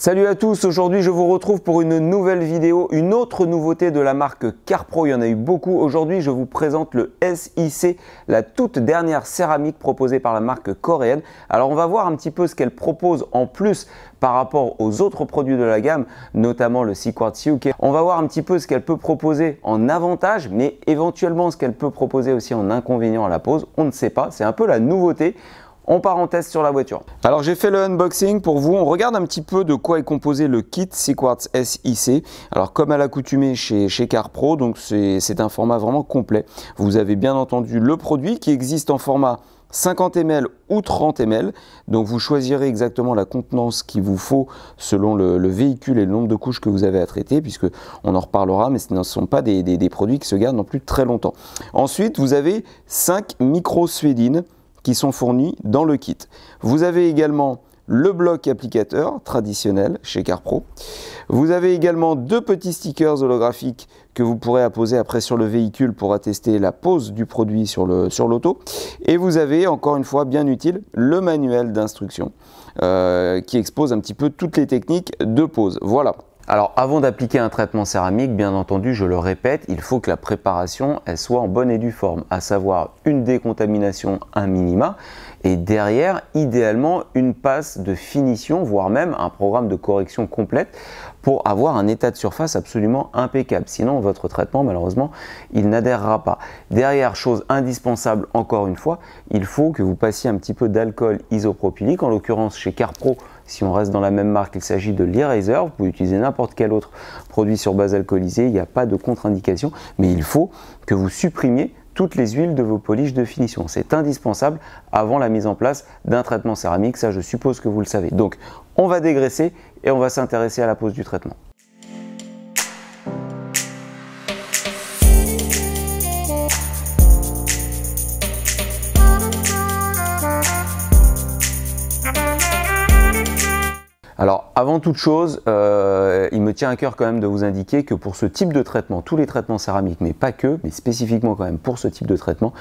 Salut à tous, aujourd'hui je vous retrouve pour une nouvelle vidéo, une autre nouveauté de la marque CarPro, il y en a eu beaucoup. Aujourd'hui je vous présente le SIC, la toute dernière céramique proposée par la marque coréenne. Alors on va voir un petit peu ce qu'elle propose en plus par rapport aux autres produits de la gamme, notamment le C-Quartz UK. On va voir un petit peu ce qu'elle peut proposer en avantage, mais éventuellement ce qu'elle peut proposer aussi en inconvénient à la pose, on ne sait pas, c'est un peu la nouveauté. On part en test sur la voiture. Alors j'ai fait le unboxing pour vous, on regarde un petit peu de quoi est composé le kit C-Quartz SIC. Alors comme à l'accoutumée chez CarPro, donc c'est un format vraiment complet. Vous avez bien entendu le produit qui existe en format 50 ml ou 30 ml. Donc vous choisirez exactement la contenance qu'il vous faut selon le véhicule et le nombre de couches que vous avez à traiter, puisque on en reparlera, mais ce ne sont pas des produits qui se gardent non plus très longtemps. Ensuite, vous avez 5 micro-suédines qui sont fournis dans le kit. Vous avez également le bloc applicateur traditionnel chez CarPro. Vous avez également deux petits stickers holographiques que vous pourrez apposer après sur le véhicule pour attester la pose du produit sur l'auto. Et vous avez, encore une fois bien utile, le manuel d'instruction qui expose un petit peu toutes les techniques de pose. Voilà. Alors avant d'appliquer un traitement céramique, bien entendu, je le répète, il faut que la préparation elle soit en bonne et due forme, à savoir une décontamination un minima et derrière, idéalement, une passe de finition, voire même un programme de correction complète pour avoir un état de surface absolument impeccable. Sinon, votre traitement, malheureusement, il n'adhérera pas. Derrière, chose indispensable, encore une fois, il faut que vous passiez un petit peu d'alcool isopropylique, en l'occurrence chez CarPro. Si on reste dans la même marque, il s'agit de l'Eraser. Vous pouvez utiliser n'importe quel autre produit sur base alcoolisée, il n'y a pas de contre-indication, mais il faut que vous supprimiez toutes les huiles de vos polish de finition. C'est indispensable avant la mise en place d'un traitement céramique, ça je suppose que vous le savez. Donc on va dégraisser et on va s'intéresser à la pose du traitement. Alors avant toute chose, il me tient à cœur quand même de vous indiquer que pour ce type de traitement, tous les traitements céramiques, mais pas que, mais spécifiquement quand même pour ce type de traitement,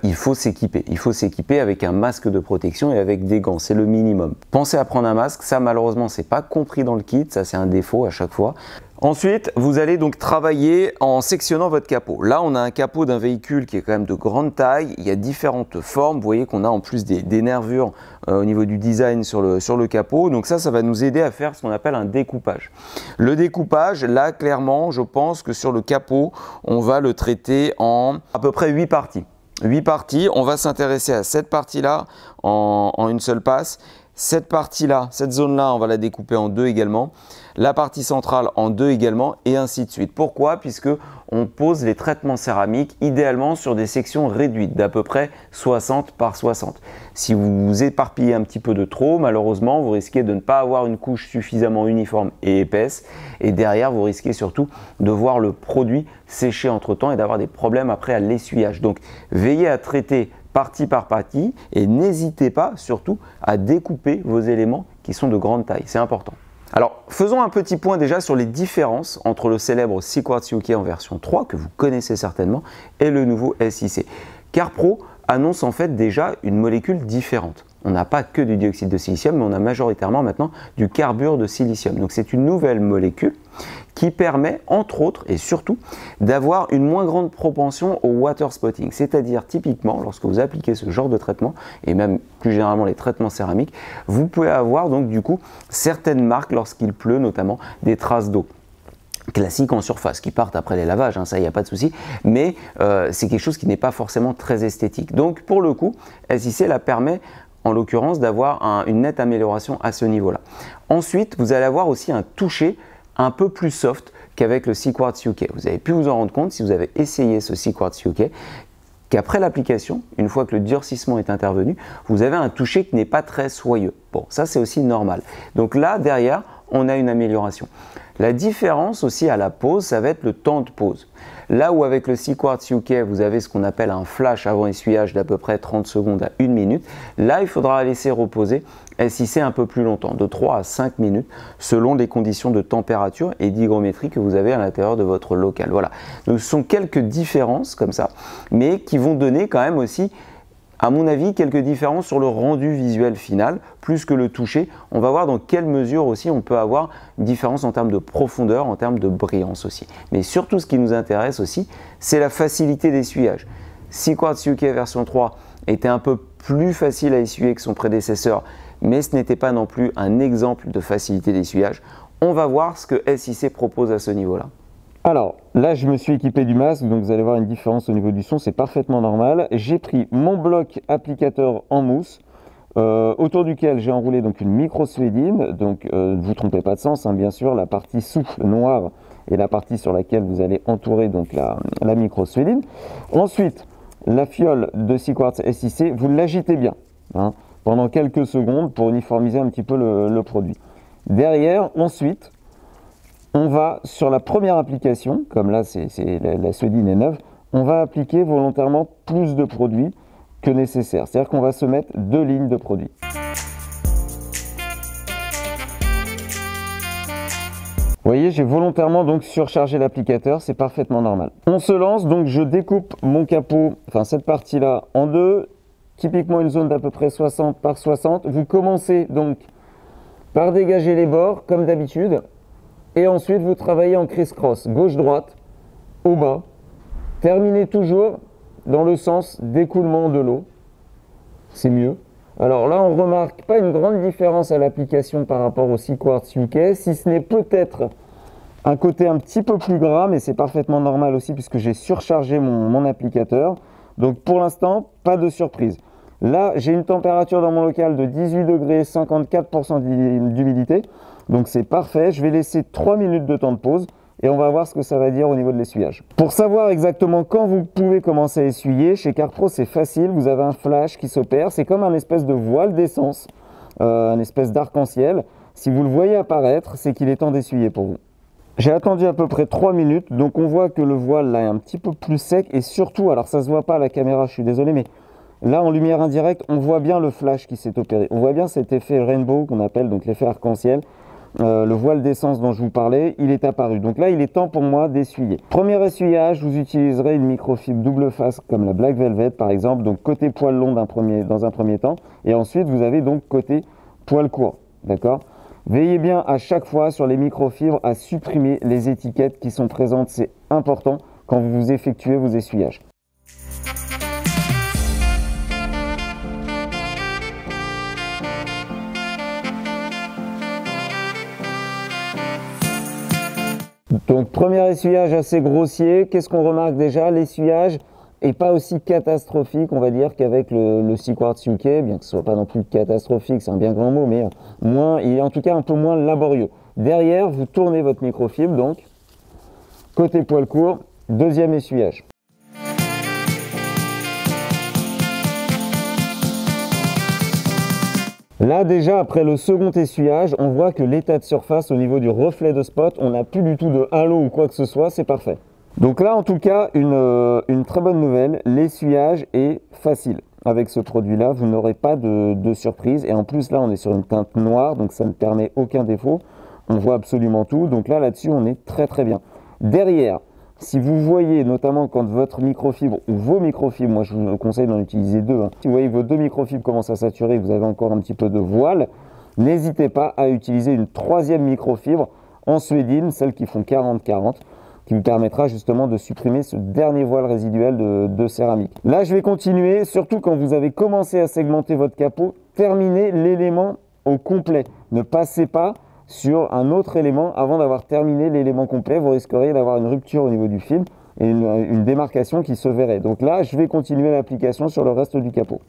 il faut s'équiper. Il faut s'équiper avec un masque de protection et avec des gants, c'est le minimum. Pensez à prendre un masque, ça malheureusement c'est pas compris dans le kit, ça c'est un défaut à chaque fois. Ensuite, vous allez donc travailler en sectionnant votre capot. Là, on a un capot d'un véhicule qui est quand même de grande taille. Il y a différentes formes. Vous voyez qu'on a en plus des nervures au niveau du design sur le capot. Donc ça va nous aider à faire ce qu'on appelle un découpage. Le découpage, là, clairement, je pense que sur le capot, on va le traiter en à peu près 8 parties. 8 parties. On va s'intéresser à cette partie-là en une seule passe. Cette partie-là, cette zone-là, on va la découper en deux également. La partie centrale en deux également et ainsi de suite. Pourquoi? Puisque on pose les traitements céramiques idéalement sur des sections réduites d'à peu près 60 par 60. Si vous vous éparpillez un petit peu de trop, malheureusement, vous risquez de ne pas avoir une couche suffisamment uniforme et épaisse. Et derrière, vous risquez surtout de voir le produit sécher entre-temps et d'avoir des problèmes après à l'essuyage. Donc, veillez à traiter partie par partie et n'hésitez pas surtout à découper vos éléments qui sont de grande taille, c'est important. Alors faisons un petit point déjà sur les différences entre le célèbre C-Quartz UK en version 3 que vous connaissez certainement et le nouveau SIC. CarPro annonce en fait déjà une molécule différente. On n'a pas que du dioxyde de silicium, mais on a majoritairement maintenant du carbure de silicium. Donc c'est une nouvelle molécule qui permet, entre autres et surtout, d'avoir une moins grande propension au water spotting. C'est-à-dire typiquement, lorsque vous appliquez ce genre de traitement, et même plus généralement les traitements céramiques, vous pouvez avoir donc du coup certaines marques lorsqu'il pleut, notamment des traces d'eau classiques en surface qui partent après les lavages, hein, ça il n'y a pas de souci, mais c'est quelque chose qui n'est pas forcément très esthétique. Donc pour le coup, SIC la permet en l'occurrence d'avoir une nette amélioration à ce niveau-là. Ensuite, vous allez avoir aussi un toucher un peu plus soft qu'avec le C-Quartz UK. Vous avez pu vous en rendre compte si vous avez essayé ce C-Quartz UK qu'après l'application, une fois que le durcissement est intervenu, vous avez un toucher qui n'est pas très soyeux. Bon, ça c'est aussi normal. Donc là, derrière, on a une amélioration. La différence aussi à la pose, ça va être le temps de pose. Là où avec le C-Quartz UK, vous avez ce qu'on appelle un flash avant essuyage d'à peu près 30 secondes à 1 minute, là il faudra laisser reposer SIC un peu plus longtemps, de 3 à 5 minutes, selon les conditions de température et d'hygrométrie que vous avez à l'intérieur de votre local. Voilà, donc ce sont quelques différences comme ça, mais qui vont donner quand même aussi À mon avis, quelques différences sur le rendu visuel final, plus que le toucher. On va voir dans quelle mesure aussi on peut avoir une différence en termes de profondeur, en termes de brillance aussi. Mais surtout, ce qui nous intéresse aussi, c'est la facilité d'essuyage. Seaquartz UK version 3 était un peu plus facile à essuyer que son prédécesseur, mais ce n'était pas non plus un exemple de facilité d'essuyage. On va voir ce que SIC propose à ce niveau-là. Alors là, je me suis équipé du masque, donc vous allez voir une différence au niveau du son, c'est parfaitement normal. J'ai pris mon bloc applicateur en mousse, autour duquel j'ai enroulé donc une micro-suédine. Donc ne vous trompez pas de sens, hein, bien sûr, la partie souple noire est la partie sur laquelle vous allez entourer donc la micro-suédine. Ensuite, la fiole de Seaquartz SIC, vous l'agitez bien hein, pendant quelques secondes pour uniformiser un petit peu le produit. Derrière, ensuite, on va sur la première application, comme là la suédine est neuve, on va appliquer volontairement plus de produit que nécessaire. C'est-à-dire qu'on va se mettre 2 lignes de produit. Vous voyez, j'ai volontairement donc surchargé l'applicateur, c'est parfaitement normal. On se lance, donc je découpe mon capot, enfin cette partie-là en deux, typiquement une zone d'à peu près 60 par 60. Vous commencez donc par dégager les bords, comme d'habitude. Et ensuite, vous travaillez en criss-cross, gauche-droite, au bas. Terminez toujours dans le sens d'écoulement de l'eau. C'est mieux. Alors là, on ne remarque pas une grande différence à l'application par rapport au Seaquartz UK, si ce n'est peut-être un côté un petit peu plus gras, mais c'est parfaitement normal aussi puisque j'ai surchargé mon applicateur. Donc pour l'instant, pas de surprise. Là, j'ai une température dans mon local de 18 degrés, 54% d'humidité. Donc c'est parfait, je vais laisser 3 minutes de temps de pause et on va voir ce que ça va dire au niveau de l'essuyage. Pour savoir exactement quand vous pouvez commencer à essuyer, chez Carpro c'est facile, vous avez un flash qui s'opère, c'est comme un espèce de voile d'essence, un espèce d'arc-en-ciel. Si vous le voyez apparaître, c'est qu'il est temps d'essuyer pour vous. J'ai attendu à peu près 3 minutes, donc on voit que le voile là est un petit peu plus sec et surtout, alors ça se voit pas à la caméra, je suis désolé, mais là en lumière indirecte, on voit bien le flash qui s'est opéré. On voit bien cet effet rainbow qu'on appelle donc l'effet arc-en-ciel. Le voile d'essence dont je vous parlais, il est apparu. Donc là, il est temps pour moi d'essuyer. Premier essuyage, vous utiliserez une microfibre double face comme la Black Velvet par exemple, donc côté poil long dans un premier temps, et ensuite vous avez donc côté poil court, d'accord? Veillez bien à chaque fois sur les microfibres à supprimer les étiquettes qui sont présentes, c'est important quand vous effectuez vos essuyages. Donc premier essuyage assez grossier, qu'est-ce qu'on remarque déjà? L'essuyage n'est pas aussi catastrophique, on va dire, qu'avec le Seaquartz UK, bien que ce ne soit pas non plus catastrophique, c'est un bien grand mot, mais il est en tout cas un peu moins laborieux. Derrière, vous tournez votre microfibre, donc côté poil court, deuxième essuyage. Là déjà, après le second essuyage, on voit que l'état de surface au niveau du reflet de spot, on n'a plus du tout de halo ou quoi que ce soit, c'est parfait. Donc là, en tout cas, une très bonne nouvelle, l'essuyage est facile. Avec ce produit-là, vous n'aurez pas de surprise. Et en plus, là, on est sur une teinte noire, donc ça ne permet aucun défaut. On voit absolument tout. Donc là-dessus, on est très très bien. Derrière, si vous voyez, notamment quand votre microfibre ou vos microfibres, moi je vous conseille d'en utiliser deux, hein. Si vous voyez que vos deux microfibres commencent à saturer, vous avez encore un petit peu de voile, n'hésitez pas à utiliser une troisième microfibre en suédine, celles qui font 40-40, qui vous permettra justement de supprimer ce dernier voile résiduel de céramique. Là, je vais continuer, surtout quand vous avez commencé à segmenter votre capot, terminez l'élément au complet. Ne passez pas sur un autre élément avant d'avoir terminé l'élément complet. Vous risqueriez d'avoir une rupture au niveau du film et une démarcation qui se verrait. Donc là, je vais continuer l'application sur le reste du capot.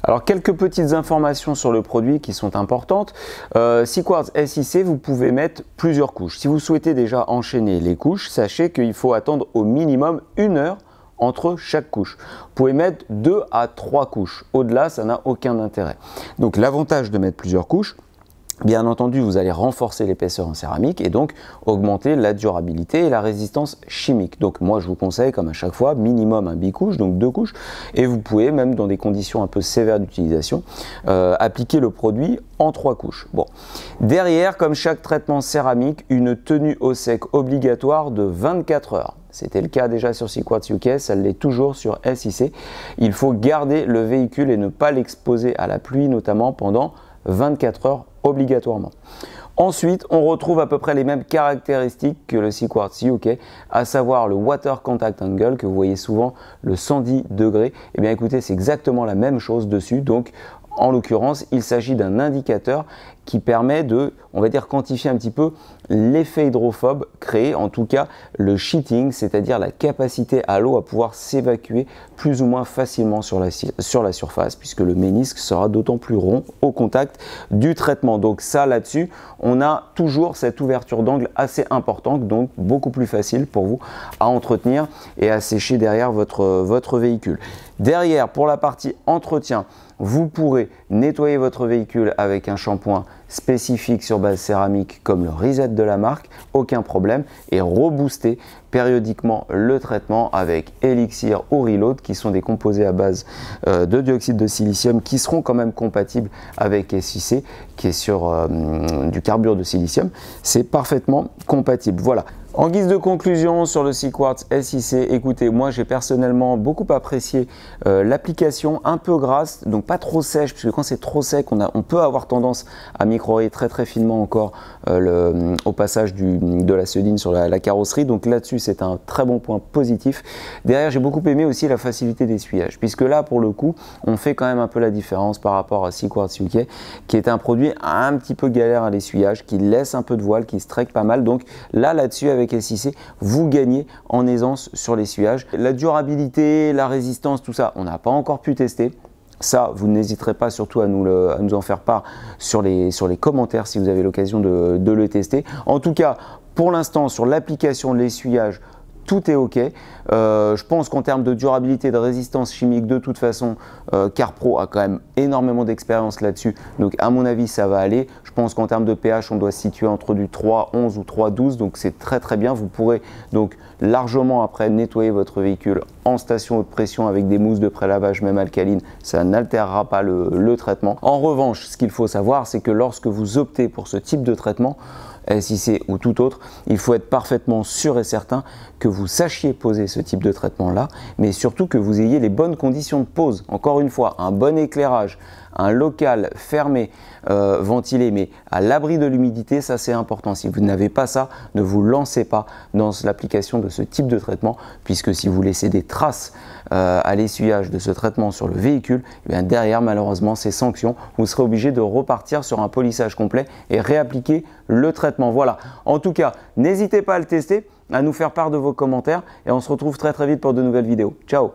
Alors quelques petites informations sur le produit qui sont importantes. SeaQuartz SIC, vous pouvez mettre plusieurs couches. Si vous souhaitez déjà enchaîner les couches, sachez qu'il faut attendre au minimum 1 heure entre chaque couche. Vous pouvez mettre 2 à 3 couches. Au-delà, ça n'a aucun intérêt. Donc l'avantage de mettre plusieurs couches, bien entendu, vous allez renforcer l'épaisseur en céramique et donc augmenter la durabilité et la résistance chimique. Donc moi, je vous conseille, comme à chaque fois, minimum un bicouche, donc 2 couches. Et vous pouvez, même dans des conditions un peu sévères d'utilisation, appliquer le produit en 3 couches. Bon. Derrière, comme chaque traitement céramique, une tenue au sec obligatoire de 24 heures. C'était le cas déjà sur SeaQuartz UK, ça l'est toujours sur SIC. Il faut garder le véhicule et ne pas l'exposer à la pluie, notamment pendant 24 heures obligatoirement. Ensuite, on retrouve à peu près les mêmes caractéristiques que le SeaQuartz UK, à savoir le Water Contact Angle, que vous voyez souvent, le 110 degrés. Eh bien écoutez, c'est exactement la même chose dessus. Donc, en l'occurrence, il s'agit d'un indicateur qui permet de, on va dire, quantifier un petit peu l'effet hydrophobe créé, en tout cas le sheeting, c'est-à-dire la capacité à l'eau à pouvoir s'évacuer plus ou moins facilement sur la surface, puisque le ménisque sera d'autant plus rond au contact du traitement. Donc ça, là-dessus, on a toujours cette ouverture d'angle assez importante, donc beaucoup plus facile pour vous à entretenir et à sécher derrière votre véhicule. Derrière, pour la partie entretien, vous pourrez nettoyer votre véhicule avec un shampoing spécifique sur base céramique comme le Reset de la marque, aucun problème, et rebooster périodiquement le traitement avec Elixir ou Reload qui sont des composés à base de dioxyde de silicium qui seront quand même compatibles avec SIC qui est sur du carbure de silicium. C'est parfaitement compatible. Voilà. En guise de conclusion sur le SeaQuartz SIC, écoutez, moi j'ai personnellement beaucoup apprécié l'application un peu grasse, donc pas trop sèche, puisque quand c'est trop sec, on peut avoir tendance à micro-rayer très finement encore au passage de la seudine sur la carrosserie, donc là-dessus c'est un très bon point positif. Derrière, j'ai beaucoup aimé aussi la facilité d'essuyage, puisque là pour le coup, on fait quand même un peu la différence par rapport à SeaQuartz UK, qui est un produit un petit peu galère à l'essuyage, qui laisse un peu de voile, qui se tracque pas mal, donc là-dessus avec SIC, vous gagnez en aisance sur l'essuyage. La durabilité, la résistance, tout ça, on n'a pas encore pu tester. Ça, vous n'hésiterez pas surtout à nous en faire part sur les commentaires si vous avez l'occasion de le tester. En tout cas, pour l'instant, sur l'application de l'essuyage, tout est OK. Je pense qu'en termes de durabilité, de résistance chimique, de toute façon, CarPro a quand même énormément d'expérience là-dessus. Donc, à mon avis, ça va aller. Je pense qu'en termes de pH, on doit se situer entre du 3,11 ou 3,12. Donc, c'est très bien. Vous pourrez donc largement après nettoyer votre véhicule en station haute pression avec des mousses de prélavage, même alcalines. Ça n'altérera pas le traitement. En revanche, ce qu'il faut savoir, c'est que lorsque vous optez pour ce type de traitement, SIC ou tout autre, il faut être parfaitement sûr et certain que vous sachiez poser ce type de traitement là, mais surtout que vous ayez les bonnes conditions de pose. Encore une fois, un bon éclairage, un local fermé, ventilé, mais à l'abri de l'humidité, ça c'est important. Si vous n'avez pas ça, ne vous lancez pas dans l'application de ce type de traitement, puisque si vous laissez des traces à l'essuyage de ce traitement sur le véhicule, et bien derrière malheureusement ces sanctions, vous serez obligé de repartir sur un polissage complet et réappliquer le traitement. Voilà, en tout cas, n'hésitez pas à le tester, à nous faire part de vos commentaires et on se retrouve très vite pour de nouvelles vidéos. Ciao!